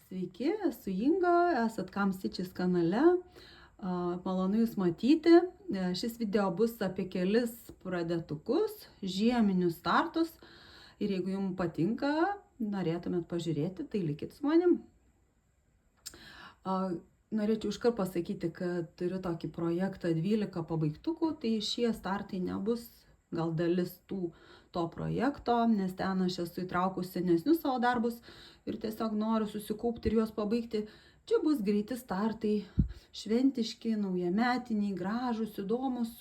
Sveiki, esu Inga, esat Kam Stitches kanale. Malonu Jūs matyti. Šis video bus apie kelis pradėtukus, žieminius startus. Ir jeigu Jums patinka, norėtumėt pažiūrėti, tai likit su manim. Norėčiau iškart pasakyti, kad turiu tokį projektą 12 pabaigtukų, tai šie startai nebus gal dalis to projekto, nes ten aš esu įtraukus senesnius savo darbus ir tiesiog noriu susikaupti ir juos pabaigti. Čia bus greiti startai, šventiški, naujametiniai, gražūs, įdomus,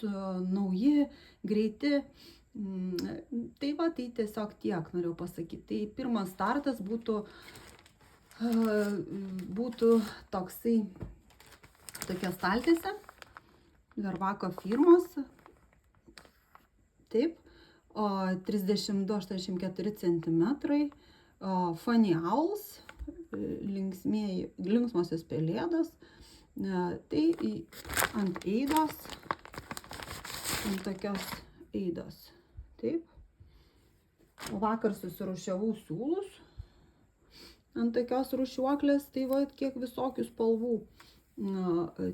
nauji, greiti. Tai tiesiog tiek norėjau pasakyti. Tai pirmas startas būtų tokia staltiesė, Vervako firmos. Taip, 32-84 cm, Funny Owls, linksmosios pelėdos, tai ant eidos, ant tokios eidos. Taip. Vakar susirūšiavau siūlus ant tokios rūšiuoklės, tai va, kiek visokių spalvų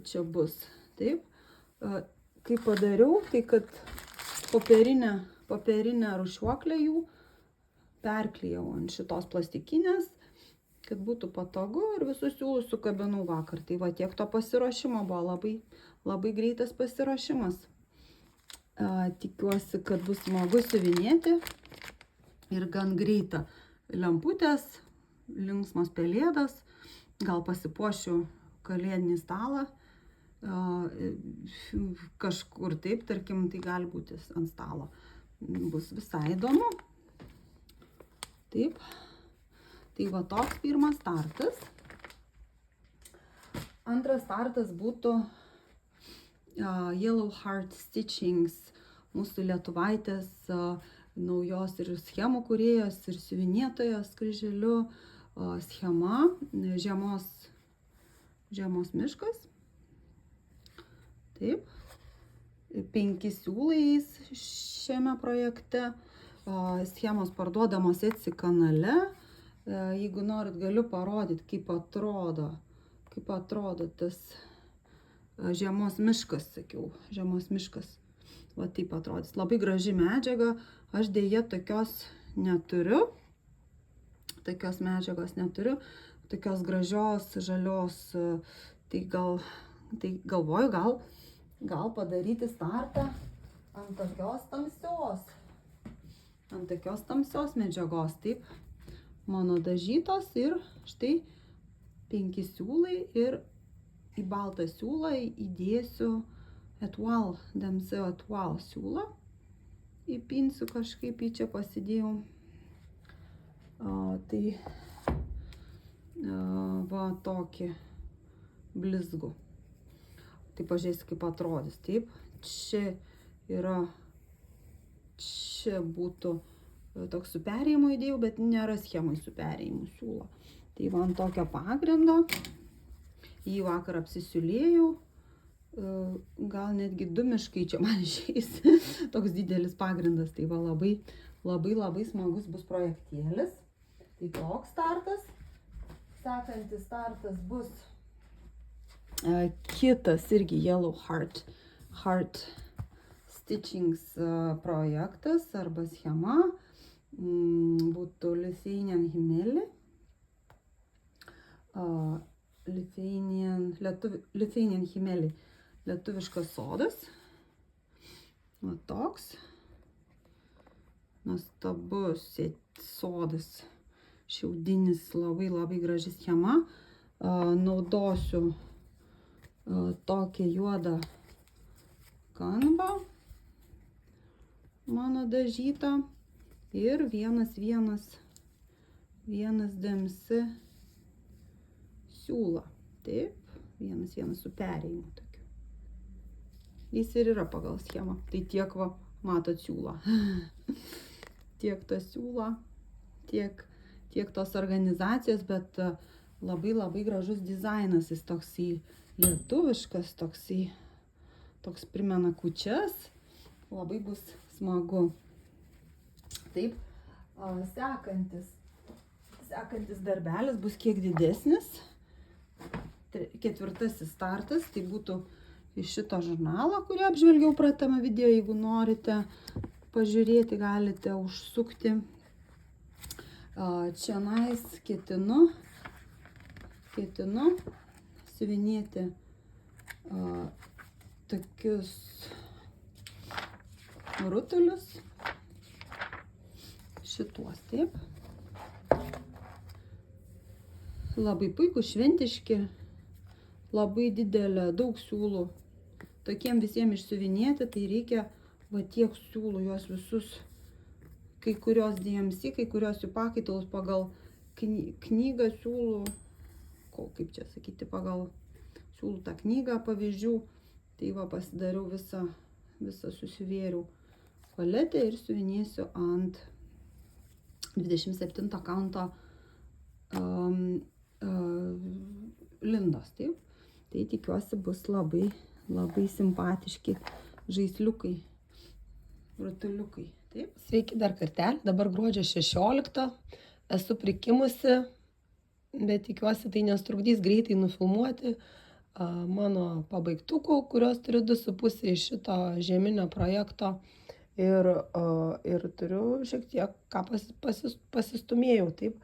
čia bus. Taip. Kaip padariau, tai kad popierinę rūšiuoklę jų perklijau ant šitos plastikinės, kad būtų patogu ir visus siūlus sukabinau vakar. Tai va, tiek to pasiruošimo buvo, labai greitas pasiruošimas. Tikiuosi, kad bus smagu siuvinėti ir gan greita. Lemputės, linksmos pelėdos, gal pasipuošiu kalėdinį stalą. Kažkur taip, tarkim, tai gali būti ant stalo. Bus visai įdomu. Taip. Tai va toks pirmas startas. Antras startas būtų Yellow Heart Stitchings, mūsų lietuvaitės naujos ir schemų kūrėjos ir siuvinėtojos kryželiu schema žiemos miškas. Taip, 5 siūlai šiame projekte, schemos parduodamos Etsy kanale. Jeigu norit, galiu parodyti, kaip atrodo tas žiemos miškas, sakiau, žiemos miškas. Va taip atrodys. Labai graži medžiaga, aš dėja tokios medžiagos neturiu, tokios gražios, žalios, tai galvoju, gal padaryti startą ant tokios tamsios medžiagos, taip, mano dažytos ir štai 5 siūlai ir į baltą siūlą įdėsiu DMC Etoile siūlą, įpinsiu kažkaip, į čia pasidėjau, tai va tokį blizgų. Tai pažiūrėsiu, kaip atrodys. Taip, čia būtų toks su perėjimu įdėjau, bet nėra schemai su perėjimu siūlo. Tai va ant tokio pagrindo, jį vakar apsisiulėjau, gal netgi 2 miškai čia man išeis, toks didelis pagrindas. Tai va labai smagus bus projektėlis. Tai toks startas. Sekantis startas bus kitas irgi Yellow Heart Stitchings projektas arba schema, būtų Lithuanian Himeli, Lithuanian Himeli, lietuviškas sodas, va toks, nuostabus sodas, šiaudinis, labai graži schema, naudosiu tokią juodą kanvą mano dažytą ir vienas DMC siūlą. Taip, vienas su perėjimu tokiu. Jis ir yra pagal schemą. Tai tiek va, matot siūlą. Tiek tą siūlą, tiek tos organizacijos, bet labai gražus dizainas. Jis toksai lietuviškas, toks primena kūčias, labai bus smagu. Taip, Sekantis darbelis bus kiek didesnis. 4. startas, tai būtų iš šito žurnalo, kurį apžvelgiau praeitame video. Jeigu norite pažiūrėti, galite užsukti. Čianais ketinu siuvinėti tokius rutulius. Šituos, taip. Labai puikų, šventiški, labai didelė, daug siūlų. Tokiem visiems išsiuvinėti, tai reikia va tiek siūlų, juos visus, kai kurios DMC, kai kurios jų pakaitalus pagal knygą siūlų, kaip čia sakyti, pagal siūlų tą knygą pavyzdžių. Tai va pasidariau visą susivėriau paletę ir siuvinėsiu ant 27 kanto lindos, taip. Tai tikiuosi bus labai, labai simpatiški žaisliukai, rutuliukai, taip. Sveiki dar kartelį, dabar gruodžio 16, esu prikimusi, bet tikiuosi tai nestrukdys greitai nufilmuoti mano pabaigtukų, kurios turiu 2,5 iš šito žieminio projekto ir turiu šiek tiek ką pasistumėjau, taip.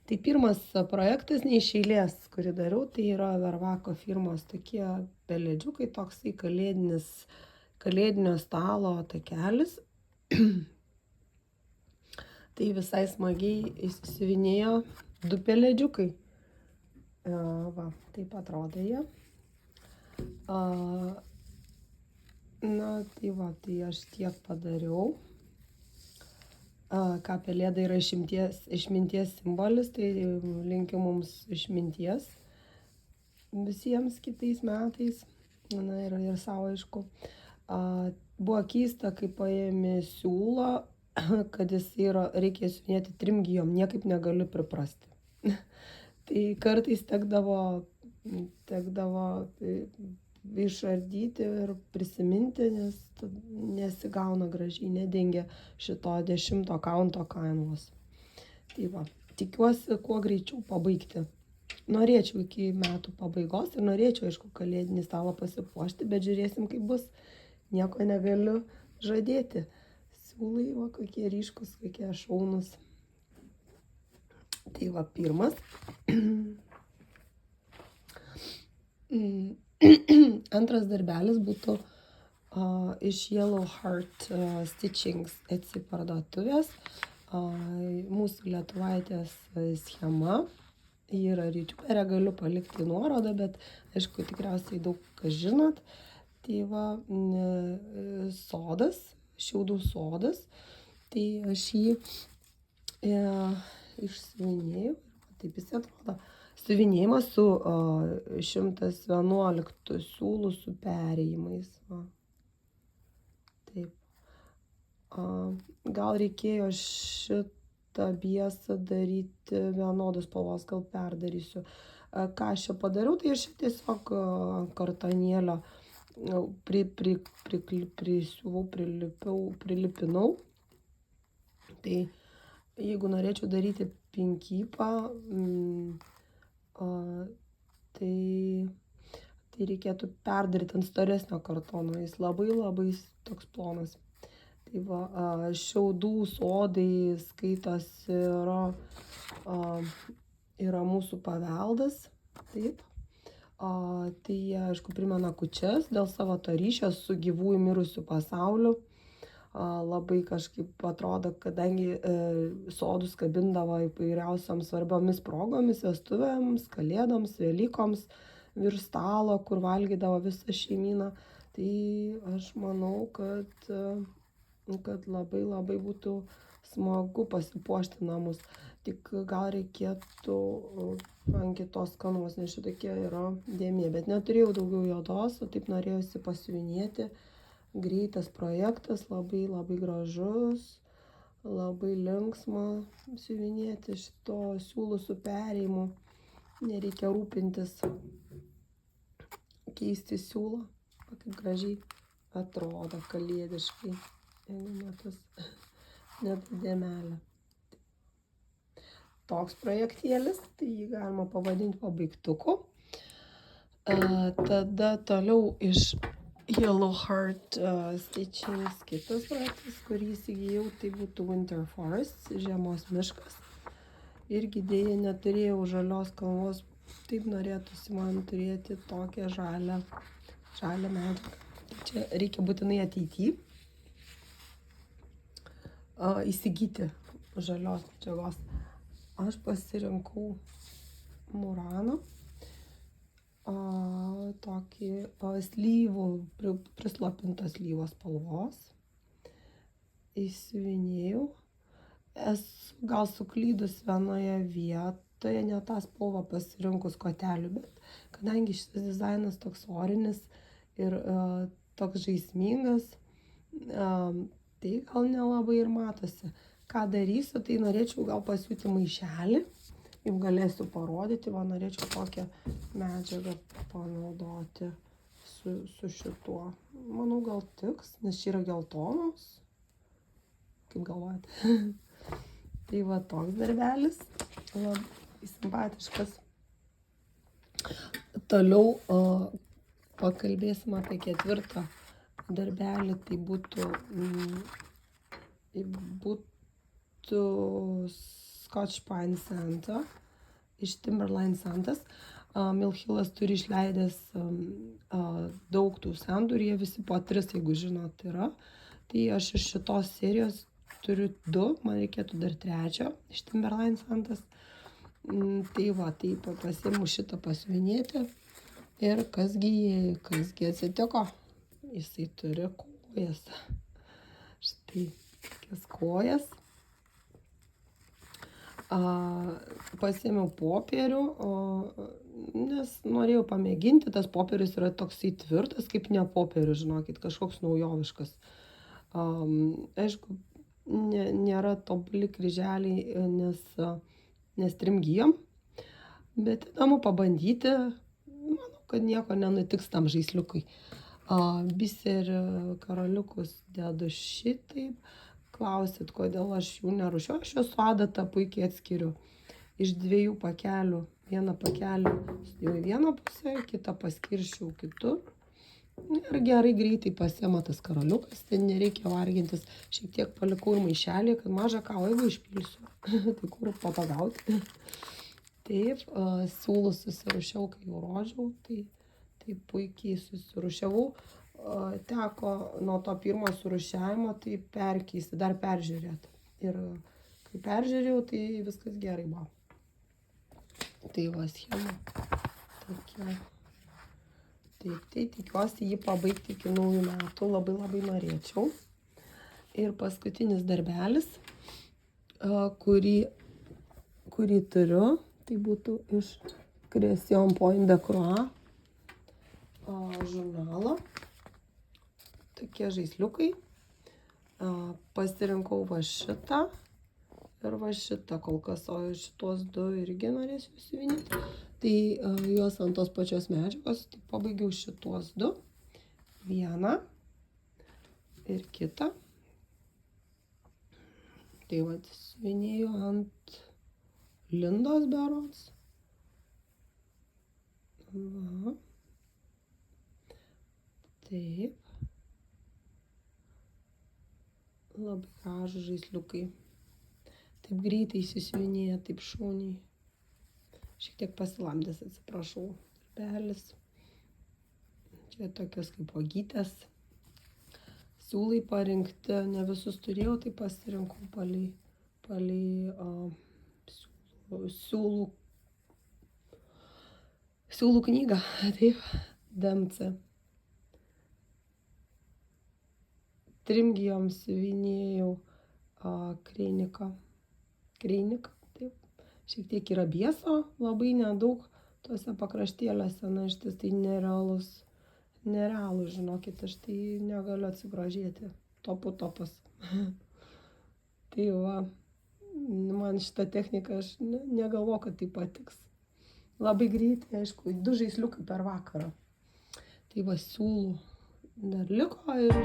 Tai pirmas projektas ne iš eilės, kurį dariau, tai yra Vervako firmos tokie pelėdžiukai, toksai kalėdinio stalo takelis. Tai visai smagiai įsiuvinėjo 2 pelėdžiukai. Va, taip atrodo jie. Na, tai va, tai aš tiek padariau. Ką pelėda yra išminties simbolis, tai linkiu mums išminties visiems kitais metais, na ir savo aišku. Buvo keista, kai paėmė siūlą, kad jis reikia siuvinėti 3 gijom, niekaip negaliu priprasti. Tai kartais tekdavo išardyti ir prisiminti, nes nesigauna gražiai, nedengia šito 10 kaunto kainos. Tai va, tikiuosi kuo greičiau pabaigti. Norėčiau iki metų pabaigos ir norėčiau, aišku, kalėdinį stalą pasipuošti, bet žiūrėsim, kaip bus. Nieko negaliu žadėti. Siūlai, va, kokie ryškus, kokie šaunus. Tai va, pirmas. Antras darbelis būtų iš Yellow Heart Stitchings Etsy parduotuvės. Mūsų lietuvaitės schema. Ji yra YouTuberė, galiu palikti nuorodą, bet aišku, tikriausiai daug kas žinot. Tai va, sodas, šiaudų sodas. Tai aš jį išsiuvinėjau. Taip jis atrodo. Siuvinėjimas su 111 siūlų su perėjimais. Va. Taip. Gal reikėjo šitą biesą daryti vienodos spalvos, gal perdarysiu. Ką aš čia padariau, tai aš tiesiog ant kartonėlio prisiuvau, prilipinau. Tai jeigu norėčiau daryti pinkypą, tai reikėtų perdaryti ant storesnio kartono, jis labai toks plonas. Tai va, šiaudų sodai skaitosi yra mūsų paveldas, taip. Tai jie, aišku, primena kūčias dėl savo to ryšio su gyvųjų mirusių pasauliu. Labai kažkaip atrodo, kadangi sodus kabindavo įvairiausioms svarbiomis progomis, vestuvėms, kalėdoms, Velykoms, virš stalo, kur valgydavo visą šeimyną. Tai aš manau, kad labai būtų smagu pasipuošti namus. Tik gal reikėtų ant kitos skanos, nes šitokia yra dėmė. Bet neturėjau daugiau juodos, o taip norėjusi pasiuvinėti. Greitas projektas, labai gražus, labai linksma siuvinėti šito siūlų su perėjimu. Nereikia rūpintis keisti siūlą, kaip gražiai atrodo kalėdiškai, jeigu net dėmelė. toks projektėlis, tai jį galima pavadinti pabaigtuku. Tada toliau iš Yellow Heart Stitchings kitas projektas, kurį įsigijau, tai būtų Winter Forest, žiemos miškas. Irgi dėja neturėjau žalios kalvos, taip norėtųsi man turėti tokią žalią medžiagą. Tai čia reikia būtinai ateityje įsigyti žalios medžiagos. Aš pasirinkau Murano, tokį slyvų, prislopintos slyvos spalvos. Įsiuvinėjau. Esu gal suklydus vienoje vietoje, ne tą spalvą pasirinkus kotelių, bet kadangi šitas dizainas toks orinis ir toks žaismingas, tai gal nelabai ir matosi. Ką darysiu, tai norėčiau gal pasiūti maišelį, jau galėsiu parodyti, norėčiau tokią medžiagą panaudoti su šituo. Manau, gal tiks, nes čia yra geltonos. Kaip galvojate? Tai va toks darbelis, labai simpatiškas. Toliau pakalbėsim apie ketvirtą darbelį, tai būtų Scotch Pine Santa iš Timberline Santas. Mill Hillas turi išleidęs daug tų santų ir jie visi po 3, jeigu žinot, yra. Tai aš iš šitos serijos turiu 2, man reikėtų dar 3 iš Timberline Santas. Tai va, tai pasiimu šitą pasiuvinėti ir kasgi atsitiko. Jisai turi kojas. Štai tokias kojas. Pasiėmiau popierių, nes norėjau pamėginti, tas popierius yra toksai tvirtas, kaip ne popierius, žinokit, kažkoks naujoviškas. Aišku, nėra tobuli kryželiai, nes 3 gijom, bet įdomu pabandyti, manau, kad nieko nenutiks tam žaisliukui. Biserį karoliukus dedu šitaip. Klausit, kodėl aš jų nerūšiuoju, aš juos su adata puikiai atskiriu. Iš 2 pakelių, vieną pakelį jau į vieną pusę, kitą paskirščiau kitur. Ir gerai greitai pasiema tas karoliukas, tai nereikia vargintis. Šiek tiek palikau ir maišelį, kad mažą kavą jeigu išpilsiu. Tai kur patagauti. Taip, siūlus susirūšiau, kai jau rodžiau, tai puikiai susirūšiavau. Teko nuo to pirmo surūšiavimo tai perkeisti, dar peržiūrėti. Ir kai peržiūrėjau, tai viskas gerai buvo. Tai va schema tokia. Taip, tai tikiuosi jį pabaigti iki naujų metų, labai norėčiau. Ir paskutinis darbelis, kurį turiu, tai būtų iš Creation Point de Croix žurnalo. Tokie žaisliukai. Pasirinkau va šitą ir va šitą kol kas, o šitos 2 irgi norėsiu įsiuvinėti. Tai juos ant tos pačios medžiagos, tai pabaigiau šitos 2. Vieną ir kitą. Tai va, įsiuvinėjau ant Lindos berods. Va. Taip. Labai gražūs žaisliukai. Taip greitai įsisiuvinėja, taip šauniai. Šiek tiek pasilamdęs, atsiprašau, darbelis. Čia tokios kaip uogytės. Siūlai parinkti, ne visus turėjau, tai pasirinkau palei siūlų knygą, taip, DMC. 3 gijom siuvinėjau kreiniką, taip. Šiek tiek yra bieso, labai nedaug tuose pakraštėliuose, na iš ties tai nerealus, žinokit, aš tai negaliu atsigrožėti, topas. Tai va, man šitą techniką, aš negalvoju, kad tai patiks. Labai greitai, aišku, 2 žaisliukai per vakarą. Tai va, siūlų dar liko ir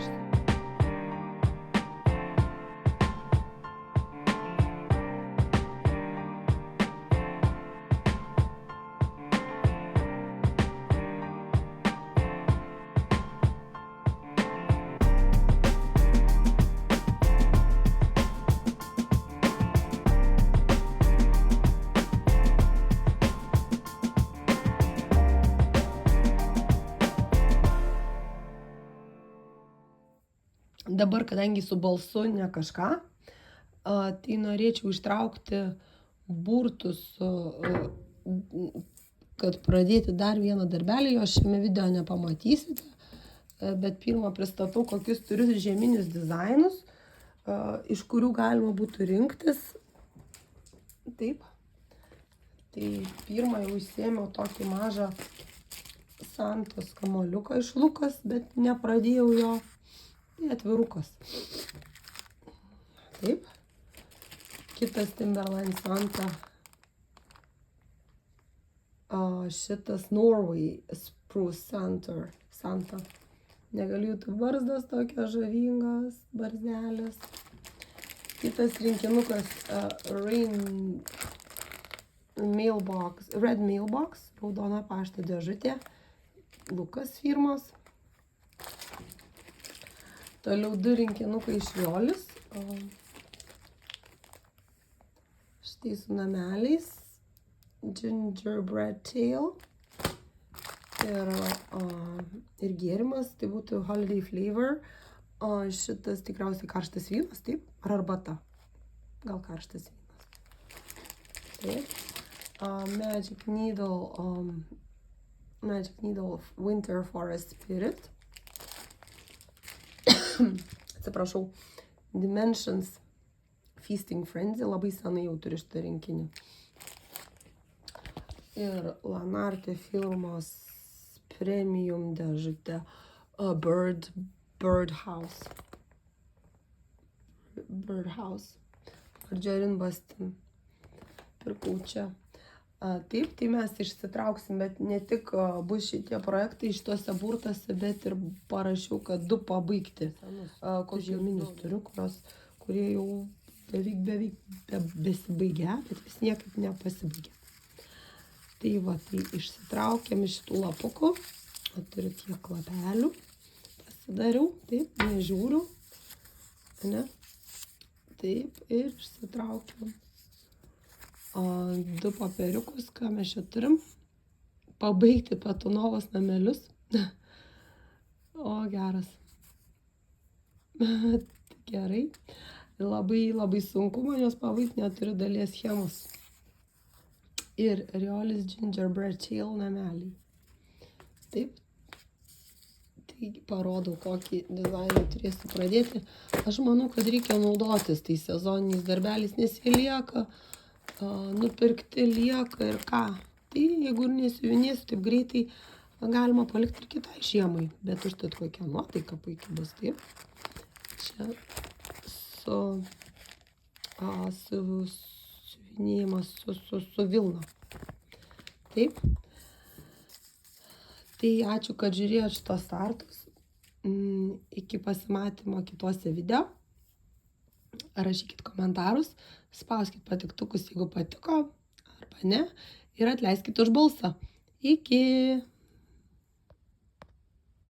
Dabar, kadangi su balsu ne kažką, tai norėčiau ištraukti burtus, kad pradėti dar vieną darbelį, jo šiame video nepamatysite, bet pirmą pristatau, kokius turiu žieminius dizainus, iš kurių galima būtų rinktis. Taip. Tai pirmą jau įsėmiau tokį mažą Santos kamuoliuką iš Lukas, bet nepradėjau jo. Tai atvirukas. Taip. Kitas Timberland Santa. Šitas Norway Spruce Santa. Negaliu jūtų barzdas tokios žavingas, barzdelės. Kitas rinkinukas Red Mailbox, raudona pašto dėžutė, Lukas firmos. Toliau 2 rinkinukai iš Violis. Štai su nameliais. Gingerbread Tail. Ir gėrimas, tai būtų Holiday Flavor. Šitas tikriausiai karštas vynas, taip? Ar arbata? Gal karštas vynas. Taip. Magic Needle Winter Forest Spirit. Atsiprašau. Dimensions Feasting Frenzy. Labai senai jau turiu šitą rinkinį. Ir Lanarte firmos premium dėžutė Birdhouse. Marjorie Bastin. Pirkau čia. Taip, tai mes išsitrauksim, bet ne tik bus šitie projektai šituose burtuose, bet ir parašiau, kad 2 pabaigti. Kokius žieminius turiu, kurie jau beveik besibaigia, bet vis niekaip nepasibaigia. Tai va, tai išsitraukiam iš šitų lapukų. Turiu tiek lapelių. Pasidariau, taip, nežiūriu. Ne? Taip, ir išsitraukiam 2 popieriukus, ką mes čia turim. Pabaigti Patunovos namelius. O, geras. Gerai. Labai sunku man jos pabaigti, neturiu dalies schemos. Ir Riolis Gingerbread Tail nameliai. Taip. Tai parodau, kokį dizainą turėsiu pradėti. Aš manau, kad reikia naudotis tai sezoniniais darbeliais, nes jie lieka, nupirkti lieka ir ką. Tai jeigu ir nesiuvinėsiu taip greitai, galima palikti ir kitai žiemai. Bet užtat kokia nuotaika puikiai bus, taip. Čia suvinėjimas su vilna. Taip. Tai ačiū, kad žiūrėjote šitos startus. Iki pasimatymo kituose video. Rašykit komentarus, spauskit patiktukus, jeigu patiko, arba ne. Ir atleiskit už balsą. Iki!